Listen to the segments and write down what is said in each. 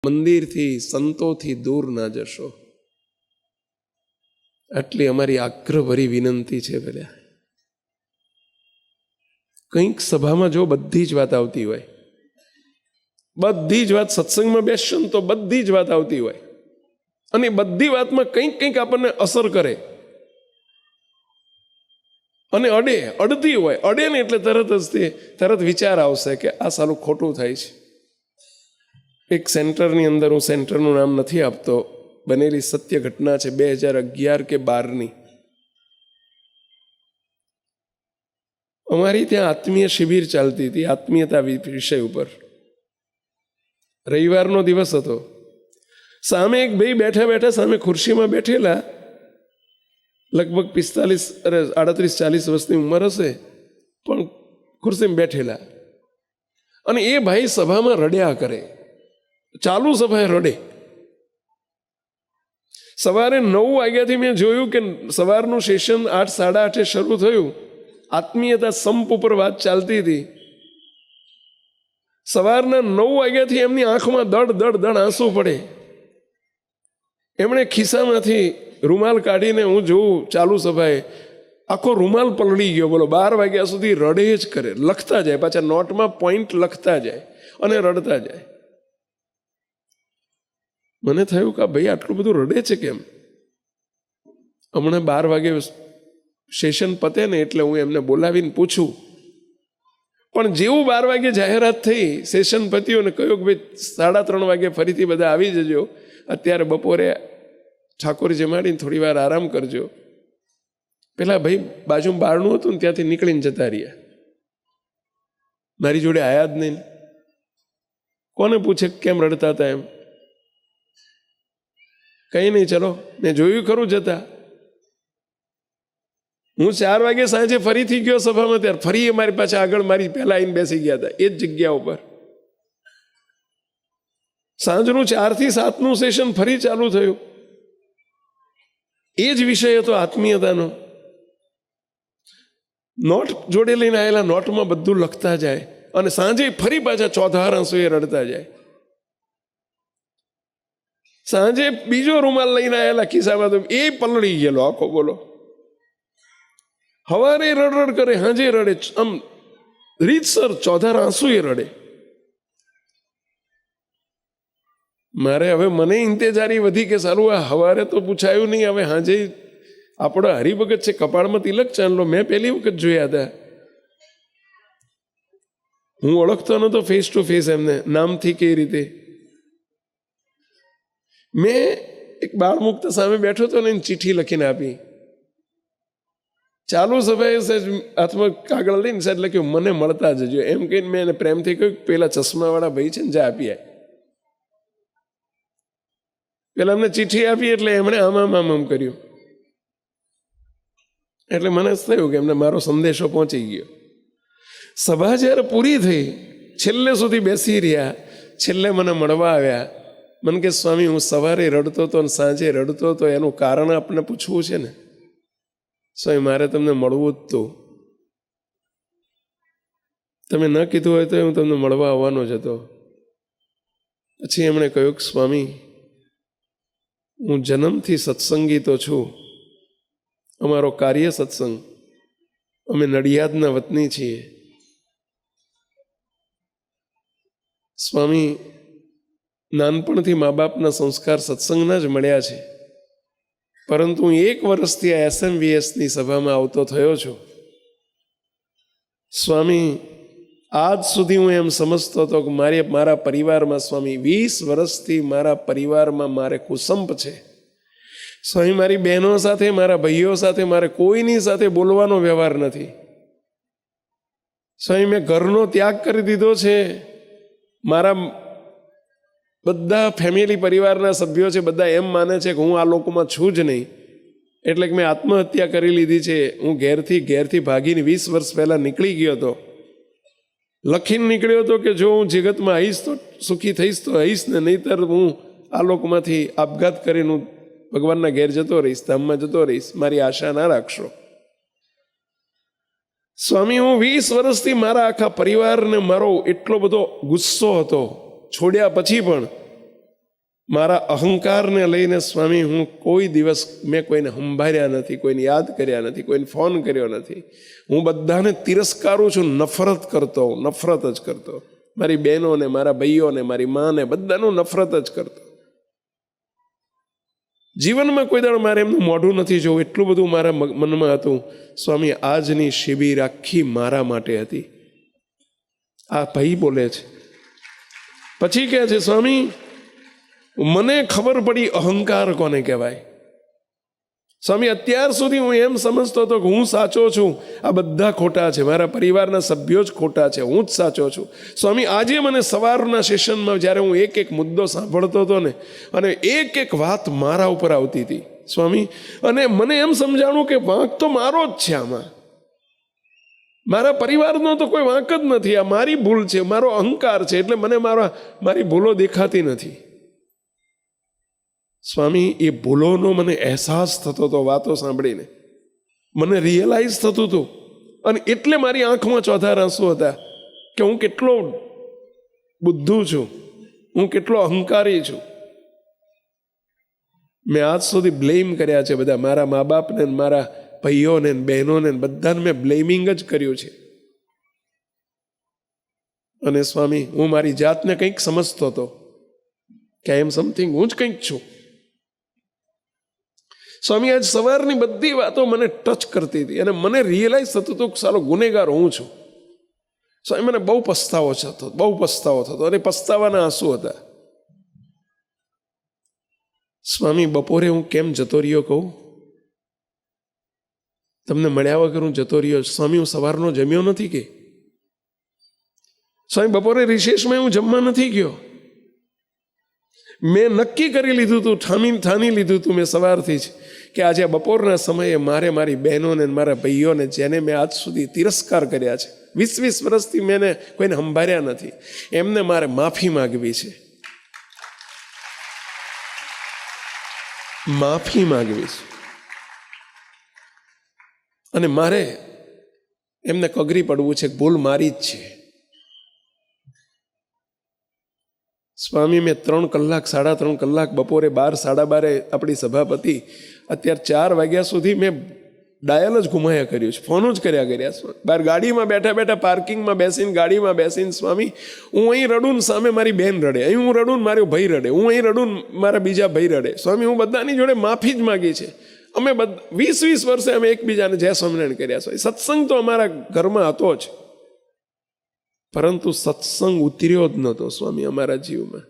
મંદિરથી સંતોથી દૂર ના જશો. આટલી અમારી આગ્રહભરી વિનંતી છે. પેલા કંઈક સભામાં જો બધી જ વાત આવતી હોય, બધી જ વાત સત્સંગમાં બેસશો ને તો બધી જ વાત આવતી હોય, અને બધી વાતમાં કંઈક કંઈક આપણને અસર કરે અને અડતી હોય. અડે ને એટલે તરત વિચાર આવશે કે આ સાલું ખોટું થાય છે. એક સેન્ટરની અંદર, હું સેન્ટરનું નામ નથી આપતો, બનેલી સત્ય ઘટના છે. 2011 કે 12ની અમારી ત્યાં આત્મીય શિબિર ચાલતી હતી, આત્મીયતા વિષય ઉપર. રવિવારનો દિવસ હતો. સામે એક ભાઈ બેઠા સામે ખુરશીમાં બેઠેલા, લગભગ 38-40 વર્ષની ઉંમર હશે, પણ ખુરશીમાં બેઠેલા. અને એ ભાઈ સભામાં રડ્યા કરે, ચાલુ સભાએ રડે. સવારે 9 વાગ્યાથી મેં જોયું કે સવારનું સેશન 8-8:30 શરૂ થયું. આત્મીયતા સંપ ઉપર વાત ચાલતી હતી. સવારના 9 વાગ્યાથી એમની આંખમાં દડ આંસુ પડે. એમણે ખિસ્સામાંથી રૂમાલ કાઢીને, હું જોઉં ચાલુ સભાએ આખો રૂમાલ પલળી ગયો. બોલો, 12 વાગ્યા સુધી રડે જ કરે, લખતા જાય, પાછા નોટમાં પોઈન્ટ લખતા જાય અને રડતા જાય. મને થયું કે ભાઈ આટલું બધું રડે છે કેમ? હમણાં 12 વાગે સેશન પતે ને એટલે હું એમને બોલાવીને પૂછું. પણ જેવું 12 વાગે જાહેરાત થઈ, સેશન પત્યું અને કહ્યું કે ભાઈ 3:30 વાગે ફરીથી બધા આવી જજો, અત્યારે બપોરે ઠાકોર જમાડીને થોડી વાર આરામ કરજો. પેલા ભાઈ બાજુમાં બારણું હતું ને ત્યાંથી નીકળીને જતા રહ્યા. મારી જોડે આયા જ નહીં. કોને પૂછે કેમ રડતા હતા એમ? કંઈ નહીં, ચલો મેં જોયું ખરું જતા. હું 4 વાગે સાંજે ફરીથી ગયો સભામાં, ત્યારે ફરી મારી પાસે આગળ મારી પહેલા આવીને બેસી ગયા હતા, એ જ જગ્યા ઉપર. સાંજનું 4 થી 7નું સેશન ફરી ચાલુ થયું. એ જ વિષય હતો આત્મીયતાનો. નોટ જોડે લઈને આવેલા, નોટમાં બધું લખતા જાય અને સાંજે ફરી પાછા ચોધાર આંસુએ રડતા જાય. સાંજે બીજો રૂમાલ લઈને આવેલા ખિસ્સામાં, તો એ પલળી ગયેલો આખો. બોલો, હવારે રડ કરે, હાંજે રડે, આમ રીતસર ચોધાર આંસુએ રડે. મારે હવે મને ઇંતેજારી વધી કે સારું, આ હવારે તો પૂછાયું નહીં, હવે હાંજે આપણો હરિભગત છે, કપાળમાં તિલક ચાંદલો, મેં પહેલી વખત જોયા હતા. હું ઓળખતો નતો ફેસ ટુ ફેસ એમને, નામથી કઈ રીતે. મેં એક બાળ મુક્ત સામે બેઠો હતો ને, ચિઠ્ઠી લખીને આપી. ચાલુ સભાએ હાથમાં કાગળ લઈને સાહેબ લખ્યું, મને મળતા જજો એમ કહીને મેં એને પ્રેમથી કહ્યું, પેલા ચશ્માવાળા ભાઈ છે ને, જા આપી આય. પેલા અમને ચિઠ્ઠી આપી એટલે એમણે આમ કર્યું. એટલે મને થયું કે એમને મારો સંદેશો પહોંચી ગયો. સભા જ્યારે પૂરી થઈ, છેલ્લે સુધી બેસી રહ્યા, છેલ્લે મને મળવા આવ્યા. મને કે સ્વામી, હું સવારે રડતો હતો અને સાંજે રડતો હતો, એનું કારણ આપને પૂછવું છે ને. સ્વામી, મારે તમને મળવું જ હતું, તમે ન કીધું હોય તો હું તમને મળવા આવવાનો જ હતો. પછી એમણે કહ્યું કે સ્વામી, હું જન્મથી સત્સંગી તો છું, અમારો કાર્ય સત્સંગ, અમે નડિયાદના વતની છીએ. સ્વામી, નાનપણથી મા બાપના સંસ્કાર સત્સંગના જ મળ્યા છે, પરંતુ હું 1 વર્ષથી આ SMVSની સભામાં આવતો થયો છું. સ્વામી, આજ સુધી હું એમ સમજતો હતો કે મારા પરિવારમાં, સ્વામી 20 વર્ષથી મારા પરિવારમાં મારે કુસંપ છે. સ્વામી, મારી બહેનો સાથે, મારા ભાઈઓ સાથે મારે કોઈની સાથે બોલવાનો વ્યવહાર નથી. સ્વામી, મેં ઘરનો ત્યાગ કરી દીધો છે. મારા બધા ફેમિલી પરિવારના સભ્યો છે, બધા એમ માને છે કે હું આ લોકોમાં છું જ નહીં, એટલે કે મેં આત્મહત્યા કરી લીધી છે. હું ઘેરથી ભાગીને 20 વર્ષ પહેલાં નીકળી ગયો હતો. લખીને નીકળ્યો હતો કે જો હું જગતમાં આવીશ તો સુખી થઈશ તો આવીશ ને, નહીંતર હું આ લોકોમાંથી આપઘાત કરીને હું ભગવાનના ઘેર જતો રહીશ, ધામમાં જતો રહીશ. મારી આશા ના રાખશો. સ્વામી, હું 20 વર્ષથી મારા આખા પરિવારને મારો એટલો બધો ગુસ્સો હતો, છોડ્યા પછી પણ મારા અહંકારને લઈને સ્વામી હું કોઈ દિવસ મેં કોઈને સંભાળ્યા નથી, કોઈને યાદ કર્યા નથી, કોઈને ફોન કર્યો નથી. હું બધાને તિરસ્કારું છું, નફરત કરતો, નફરત જ કરતો. મારી બહેનોને, મારા ભાઈઓને, મારી માને, બધાનું નફરત જ કરતો. જીવનમાં કોઈ દાડો મારે એમનું મોઢું નથી જોવું, એટલું બધું મારા મનમાં હતું. સ્વામી આજની શિબિર આખી મારા માટે હતી. આ ભાઈ બોલે છે. પછી કહે છે, સ્વામી મને ખબર પડી અહંકાર કોને કહેવાય. સ્વામી અત્યાર સુધી હું એમ સમજતો હતો કે હું સાચો છું, આ બધા ખોટા છે, મારા પરિવારના સભ્યો જ ખોટા છે, હું જ સાચો છું. સ્વામી આજે મને સવારના સેશનમાં જ્યારે હું એક એક મુદ્દો સાંભળતો હતો ને, અને એક એક વાત મારા ઉપર આવતી હતી સ્વામી, અને મને એમ સમજાણું કે વાંક તો મારો જ છે, આમાં મારા પરિવારનો તો કોઈ વાંક જ નથી, આ મારી ભૂલ છે, મારો અહંકાર છે, એટલે મને મારી ભૂલો દેખાતી નથી. સ્વામી એ ભૂલોનો મને અહેસાસ થતો હતો વાતો સાંભળીને, મને રિયલાઇઝ થતું હતું. અને એટલે મારી આંખમાં ચોધાર આંસુ હતા કે હું કેટલો બુદ્ધુ છું, હું કેટલો અહંકારી છું. મેં આજ સુધી બ્લેમ કર્યા છે બધા, મારા મા બાપને, મારા ભાઈઓને, બહેનોને, બધાને મેં બ્લેમિંગ જ કર્યું છે. અને સ્વામી હું મારી જાતને કંઈક સમજતો હતો કે આઈ એમ સમથિંગ, હું જ કંઈક છું. સ્વામી આજ સવારની બધી વાતો મને ટચ કરતી હતી અને મને રિયલાઇઝ થતું હતું કે સાલો ગુનેગાર હું છું. સ્વામી મને બહુ પસ્તાવો થતો, બહુ પસ્તાવો થતો, અને પસ્તાવાના આંસુ હતા. સ્વામી બપોરે હું કેમ જતો રહ્યો કહું તમને, મળ્યા વગર હું જતો રહ્યો. સ્વામી હું સવારનો જમ્યો નથી કે સ્વામી બપોરે રિશેષમાં હું જમવા નથી ગયો. મેં નક્કી કરી લીધું હતું, ઠાની લીધું હતું મેં સવારથી જ કે આજે બપોરના સમયે મારે મારી બહેનોને, મારા ભાઈઓને, જેને મેં આજ સુધી તિરસ્કાર કર્યા છે, 20 વર્ષથી મેં કોઈને સંભાળ્યા નથી, એમને મારે માફી માગવી છે. માફી માગવી છે. અને મારે એમને કગરી પડવું છે, ભૂલ મારી જ છે. સ્વામી મેં 3 કલાક, 3.5 કલાક, બપોરે 12, 12:30 આપણી સભાપતિ, અત્યારે 4 વાગ્યા સુધી મેં ડાયલ જ ઘુમાયા કર્યું છે, ફોન જ કર્યા. બહાર ગાડીમાં બેઠા બેઠા, પાર્કિંગમાં બેસીને, ગાડીમાં બેસીને, સ્વામી હું અહીં રડું ને સામે મારી બહેન રડે, અહીં હું રડું ને મારો ભાઈ રડે, હું અહીં રડું ને મારા બીજા ભાઈ રડે. સ્વામી હું બધાની જોડે માફી જ માગી છે. અમે 20 વર્ષે અમે એકબીજાને જય સ્વામિનારાયણ કર્યા છે. સત્સંગ તો અમારા ઘરમાં હતો જ, પરંતુ સત્સંગ ઉતર્યો જ નહોતો સ્વામી અમારા જીવમાં.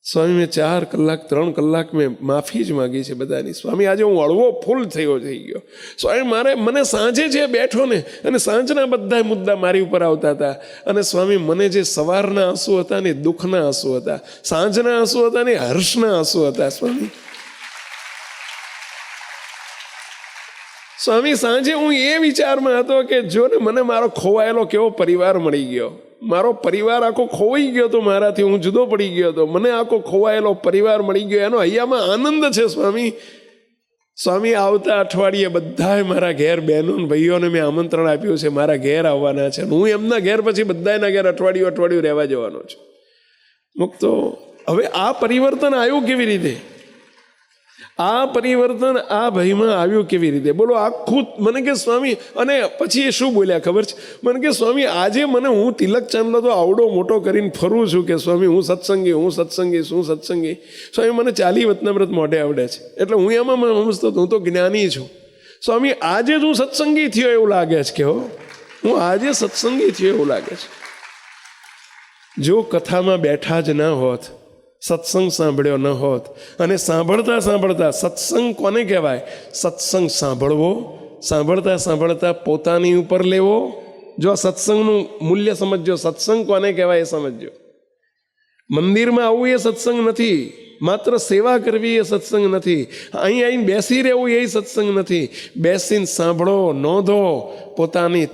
સ્વામી મેં 4 કલાક, 3 કલાક મેં માફી જ માગી છે બધાની. સ્વામી આજે હું હળવો ફૂલ થઈ ગયો. સ્વામી મને સાંજે જે બેઠો ને, અને સાંજના બધા મુદ્દા મારી ઉપર આવતા હતા. અને સ્વામી મને જે સવારના આંસુ હતા ને દુઃખના આંસુ હતા, સાંજના આંસુ હતા ને હર્ષના આંસુ હતા. સ્વામી સાંજે હું એ વિચારમાં હતો કે જો ને મને મારો ખોવાયેલો કેવો પરિવાર મળી ગયો, મારો પરિવાર આખો ખોવાઈ ગયો હતો મારાથી, હું જુદો પડી ગયો હતો, મને આખો ખોવાયેલો પરિવાર મળી ગયો, એનો અહીંયામાં આનંદ છે. સ્વામી આવતા અઠવાડિયે બધાએ મારા ઘેર બહેનો ભાઈઓને મેં આમંત્રણ આપ્યું છે, મારા ઘેર આવવાના છે. હું એમના ઘેર પછી બધાના ઘેર અઠવાડિયું રહેવા જવાનો છું. મુક્તો હવે આ પરિવર્તન આવ્યું કેવી રીતે? આ પરિવર્તન આ ભાઈમાં આવ્યું કેવી રીતે? બોલો. આખું મને કે સ્વામી, અને પછી એ શું બોલ્યા ખબર છે મને કે સ્વામી આજે હું તિલક ચાંદલો તો આવડો મોટો કરીને ફરું છું કે સ્વામી હું સત્સંગી. સ્વામી મને 40 વતનામૃત મોઢે આવડે છે, એટલે હું એમાં સમજતો હું તો જ્ઞાની છું. સ્વામી આજે જ હું સત્સંગી થયો એવું લાગે છે કે હું આજે સત્સંગી થયો એવું લાગે છે. જો કથામાં બેઠા જ ના હોત, સત્સંગ સાંભળ્યો ન હોત, અને સાંભળતા સત્સંગ કોને કહેવાય? સત્સંગ સાંભળતા પોતાની ઉપર લેવો. જો સત્સંગનું મૂલ્ય સમજો, સત્સંગ કોને કહેવાય એ સમજો. મંદિરમાં આવવું એ સત્સંગ નથી, માત્ર સેવા કરવી એ સત્સંગ નથી, અહીં આવીને બેસી રહેવું એ સત્સંગ નથી. બેસીને સાંભળો, નોંધો, પોતાની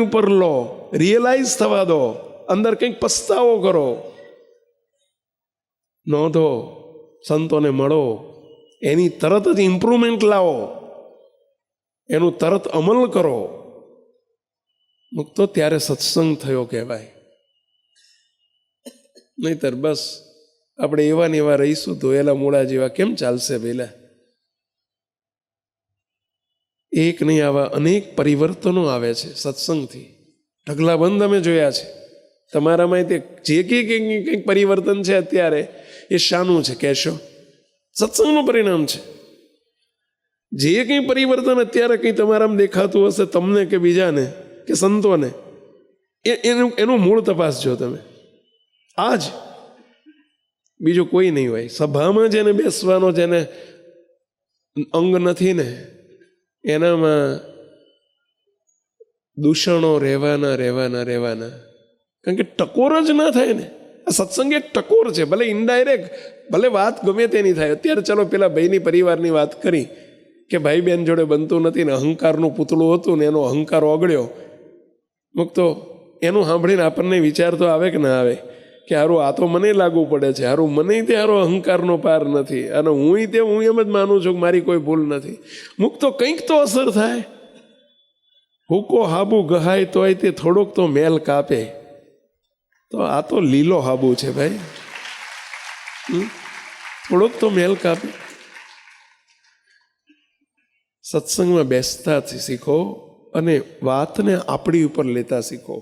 ઉપર લો, રિયલાઇઝ થવા દો, અંદર કંઈક પસ્તાવો કરો, નોંધો, સંતોને મળો, એની તરત જ ઇમ્પ્રુવમેન્ટ લાવો, એનું તરત અમલ કરો. મુક્તો ત્યારે સત્સંગ થયો કહેવાય. નહીતર બસ આપણે એવા ને એવા રહીશું ધોયેલા મૂળા જેવા કેમ ચાલશે પહેલા? એક નહીં, આવા અનેક પરિવર્તનો આવે છે સત્સંગથી. ઢગલાબંધ અમે જોયા છે. તમારામાં તે જે કંઈક પરિવર્તન છે અત્યારે એ શાનું છે કહેશો? સત્સંગનું પરિણામ છે. જે કંઈ પરિવર્તન અત્યારે કંઈ તમારામાં દેખાતું હશે તમને કે બીજાને કે સંતોને, એનું મૂળ તપાસજો તમે. આજ બીજું કોઈ નહીં હોય. સભામાં જેને બેસવાનો જેને અંગ નથી ને એનામાં દૂષણો રહેવાના. કારણ કે ટકોર જ ના થાય ને. આ સત્સંગ એક ટકોર છે, ભલે ઇનડાયરેક્ટ, ભલે વાત ગમે તેની થાય. અત્યારે ચલો પેલા ભાઈની પરિવારની વાત કરી કે ભાઈ બહેન જોડે બનતું નથી ને અહંકારનું પૂતળું હતું ને એનો અહંકાર ઓગળ્યો. મુક્તો એનું સાંભળીને આપણને વિચાર તો આવે કે ના આવે કે હારું આ તો મને લાગુ પડે છે, હારું મને તે હારો અહંકારનો પાર નથી અને હું એમ જ માનું છું કે મારી કોઈ ભૂલ નથી. મુક્તો કંઈક તો અસર થાય. હુકો હાબુ ગહાય તોય તે થોડોક તો મેલ કાપે. તો આ તો લીલો હાબુ છે ભાઈ, થોડોક તો મેલ કાપે. સત્સંગમાં બેસતા શીખો અને વાતને આપણી ઉપર લેતા શીખો.